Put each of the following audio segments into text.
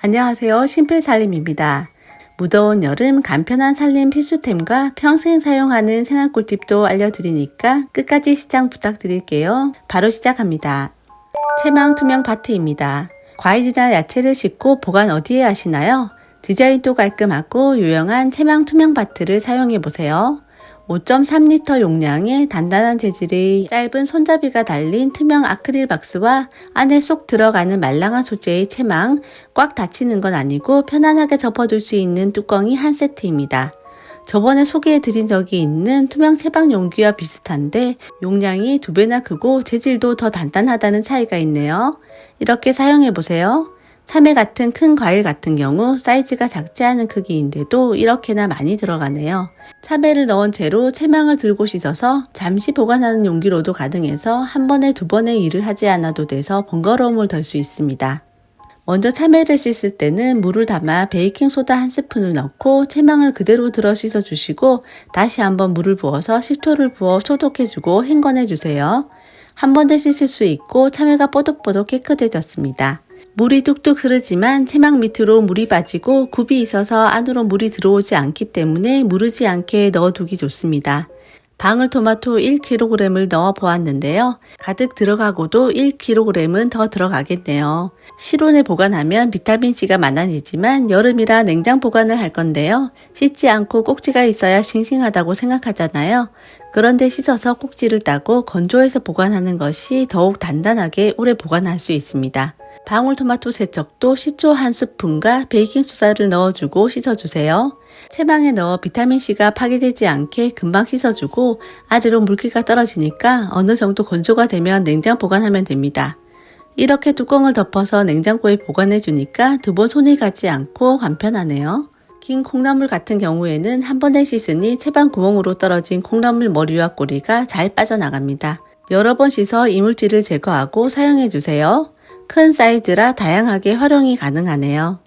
안녕하세요. 심플살림입니다. 무더운 여름 간편한 살림 필수템과 평생 사용하는 생활 꿀팁도 알려드리니까 끝까지 시청 부탁드릴게요. 바로 시작합니다. 채망 투명 바트입니다. 과일이나 야채를 씻고 보관 어디에 하시나요? 디자인도 깔끔하고 유용한 채망 투명 바트를 사용해보세요. 5.3L 용량의 단단한 재질의 짧은 손잡이가 달린 투명 아크릴 박스와 안에 쏙 들어가는 말랑한 소재의 채망, 꽉 닫히는 건 아니고 편안하게 접어둘 수 있는 뚜껑이 한 세트입니다. 저번에 소개해드린 적이 있는 투명 채빵 용기와 비슷한데 용량이 2배나 크고 재질도 더 단단하다는 차이가 있네요. 이렇게 사용해보세요. 참외 같은 큰 과일 같은 경우 사이즈가 작지 않은 크기인데도 이렇게나 많이 들어가네요. 참외를 넣은 채로 채망을 들고 씻어서 잠시 보관하는 용기로도 가능해서 한 번에 2번의 일을 하지 않아도 돼서 번거로움을 덜 수 있습니다. 먼저 참외를 씻을 때는 물을 담아 베이킹소다 1스푼을 넣고 채망을 그대로 들어 씻어 주시고 다시 한번 물을 부어서 식초를 부어 소독해주고 헹궈내주세요. 한 번에 씻을 수 있고 참외가 뽀득뽀득 깨끗해졌습니다. 물이 뚝뚝 흐르지만 채망 밑으로 물이 빠지고 굽이 있어서 안으로 물이 들어오지 않기 때문에 무르지 않게 넣어두기 좋습니다. 방울토마토 1kg을 넣어 보았는데요. 가득 들어가고도 1kg은 더 들어가겠네요. 실온에 보관하면 비타민C가 많아지지만 여름이라 냉장 보관을 할 건데요. 씻지 않고 꼭지가 있어야 싱싱하다고 생각하잖아요. 그런데 씻어서 꼭지를 따고 건조해서 보관하는 것이 더욱 단단하게 오래 보관할 수 있습니다. 방울토마토 세척도 식초 1스푼과 베이킹소다를 넣어주고 씻어주세요. 채망에 넣어 비타민C가 파괴되지 않게 금방 씻어주고 아래로 물기가 떨어지니까 어느 정도 건조가 되면 냉장 보관하면 됩니다. 이렇게 뚜껑을 덮어서 냉장고에 보관해주니까 2번 손이 가지 않고 간편하네요. 긴 콩나물 같은 경우에는 한 번에 씻으니 채반 구멍으로 떨어진 콩나물 머리와 꼬리가 잘 빠져나갑니다. 여러 번 씻어 이물질을 제거하고 사용해주세요. 큰 사이즈라 다양하게 활용이 가능하네요.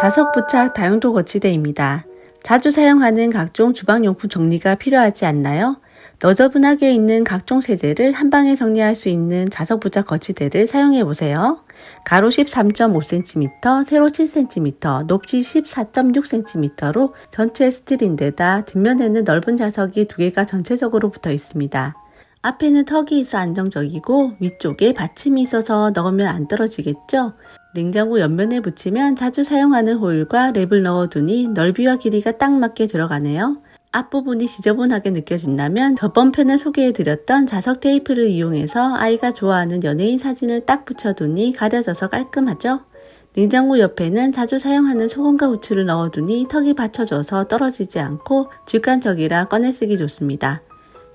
자석 부착 다용도 거치대입니다. 자주 사용하는 각종 주방용품 정리가 필요하지 않나요? 너저분하게 있는 각종 세제를 한 방에 정리할 수 있는 자석 부착 거치대를 사용해보세요. 가로 13.5cm, 세로 7cm, 높이 14.6cm로 전체 스틸인데다 뒷면에는 넓은 자석이 2개가 전체적으로 붙어 있습니다. 앞에는 턱이 있어 안정적이고 위쪽에 받침이 있어서 넣으면 안 떨어지겠죠? 냉장고 옆면에 붙이면 자주 사용하는 호일과 랩을 넣어두니 넓이와 길이가 딱 맞게 들어가네요. 앞부분이 지저분하게 느껴진다면 저번 편에 소개해드렸던 자석 테이프를 이용해서 아이가 좋아하는 연예인 사진을 딱 붙여두니 가려져서 깔끔하죠? 냉장고 옆에는 자주 사용하는 소금과 후추를 넣어두니 턱이 받쳐줘서 떨어지지 않고 직관적이라 꺼내 쓰기 좋습니다.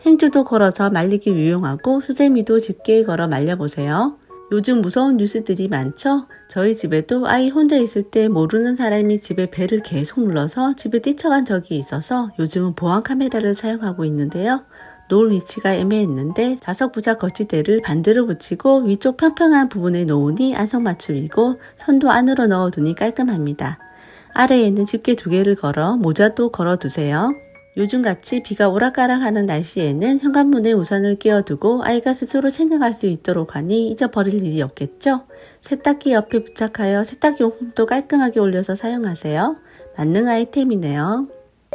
행주도 걸어서 말리기 유용하고 수세미도 집게에 걸어 말려보세요. 요즘 무서운 뉴스들이 많죠? 저희 집에도 아이 혼자 있을 때 모르는 사람이 집에 벨을 계속 눌러서 집에 뛰쳐간 적이 있어서 요즘은 보안 카메라를 사용하고 있는데요. 놓을 위치가 애매했는데 자석 부착 거치대를 반대로 붙이고 위쪽 평평한 부분에 놓으니 안성맞춤이고 선도 안으로 넣어두니 깔끔합니다. 아래에는 집게 2개를 걸어 모자도 걸어두세요. 요즘같이 비가 오락가락하는 날씨에는 현관문에 우산을 끼워두고 아이가 스스로 챙겨갈 수 있도록 하니 잊어버릴 일이 없겠죠? 세탁기 옆에 부착하여 세탁용품도 깔끔하게 올려서 사용하세요. 만능 아이템이네요.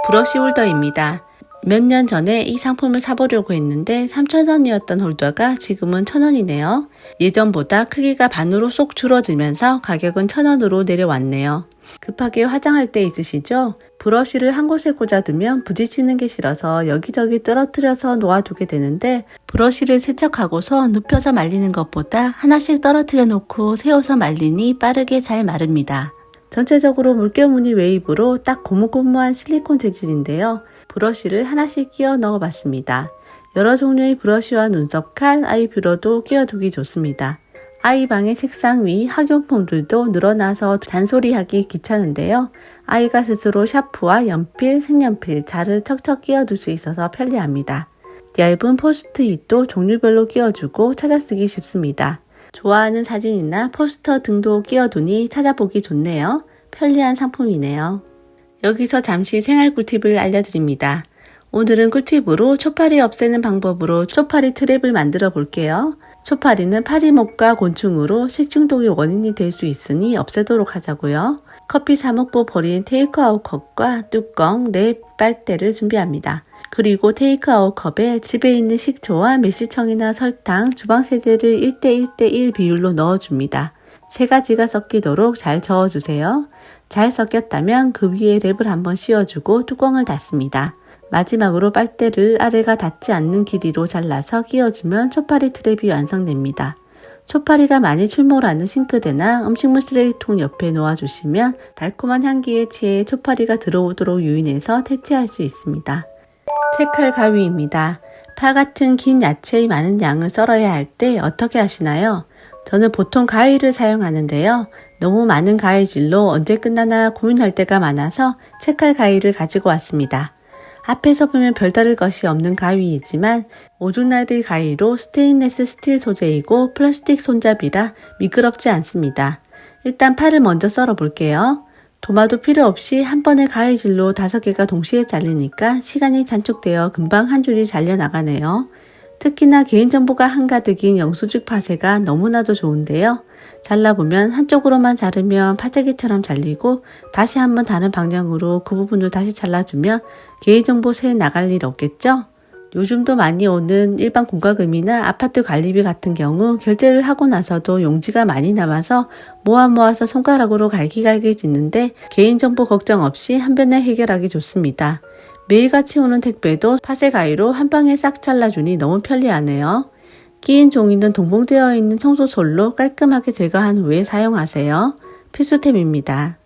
브러쉬 홀더입니다. 몇 년 전에 이 상품을 사보려고 했는데 3,000원이었던 홀더가 지금은 1,000원이네요. 예전보다 크기가 반으로 쏙 줄어들면서 가격은 1,000원으로 내려왔네요. 급하게 화장할 때 있으시죠? 브러쉬를 한 곳에 꽂아두면 부딪히는 게 싫어서 여기저기 떨어뜨려서 놓아두게 되는데 브러쉬를 세척하고서 눕혀서 말리는 것보다 하나씩 떨어뜨려 놓고 세워서 말리니 빠르게 잘 마릅니다. 전체적으로 물결무늬 웨이브로 딱 고무고무한 실리콘 재질인데요. 브러쉬를 하나씩 끼워 넣어봤습니다. 여러 종류의 브러쉬와 눈썹 칼, 아이뷰러도 끼워두기 좋습니다. 아이 방의 책상 위 학용품들도 늘어나서 잔소리하기 귀찮은데요. 아이가 스스로 샤프와 연필, 색연필, 자를 척척 끼워둘 수 있어서 편리합니다. 얇은 포스트잇도 종류별로 끼워주고 찾아쓰기 쉽습니다. 좋아하는 사진이나 포스터 등도 끼워두니 찾아보기 좋네요. 편리한 상품이네요. 여기서 잠시 생활 꿀팁을 알려드립니다. 오늘은 꿀팁으로 초파리 없애는 방법으로 초파리 트랩을 만들어 볼게요. 초파리는 파리목과 곤충으로 식중독의 원인이 될 수 있으니 없애도록 하자고요. 커피 사 먹고 버린 테이크아웃 컵과 뚜껑, 랩, 빨대를 준비합니다. 그리고 테이크아웃 컵에 집에 있는 식초와 매실청이나 설탕, 주방세제를 1:1:1 비율로 넣어줍니다. 세 가지가 섞이도록 잘 저어주세요. 잘 섞였다면 그 위에 랩을 한번 씌워주고 뚜껑을 닫습니다. 마지막으로 빨대를 아래가 닿지 않는 길이로 잘라서 끼워주면 초파리 트랩이 완성됩니다. 초파리가 많이 출몰하는 싱크대나 음식물 쓰레기통 옆에 놓아주시면 달콤한 향기에 취해 초파리가 들어오도록 유인해서 퇴치할 수 있습니다. 채칼 가위입니다. 파 같은 긴 야채의 많은 양을 썰어야 할 때 어떻게 하시나요? 저는 보통 가위를 사용하는데요. 너무 많은 가위질로 언제 끝나나 고민할 때가 많아서 채칼 가위를 가지고 왔습니다. 앞에서 보면 별다를 것이 없는 가위이지만 오죽날의 가위로 스테인레스 스틸 소재이고 플라스틱 손잡이라 미끄럽지 않습니다. 일단 파를 먼저 썰어 볼게요. 도마도 필요 없이 한 번에 가위질로 5개가 동시에 잘리니까 시간이 단축되어 금방 한 줄이 잘려 나가네요. 특히나 개인정보가 한가득인 영수증 파쇄가 너무나도 좋은데요. 잘라보면 한쪽으로만 자르면 파재기처럼 잘리고 다시 한번 다른 방향으로 그 부분을 다시 잘라주면 개인정보 새 나갈 일 없겠죠? 요즘도 많이 오는 일반 공과금이나 아파트 관리비 같은 경우 결제를 하고 나서도 용지가 많이 남아서 모아서 손가락으로 갈기갈기 짖는데 개인정보 걱정 없이 한 번에 해결하기 좋습니다. 매일같이 오는 택배도 파쇄 가위로 한 방에 싹 잘라주니 너무 편리하네요. 끼인 종이는 동봉되어 있는 청소솔로 깔끔하게 제거한 후에 사용하세요. 필수템입니다.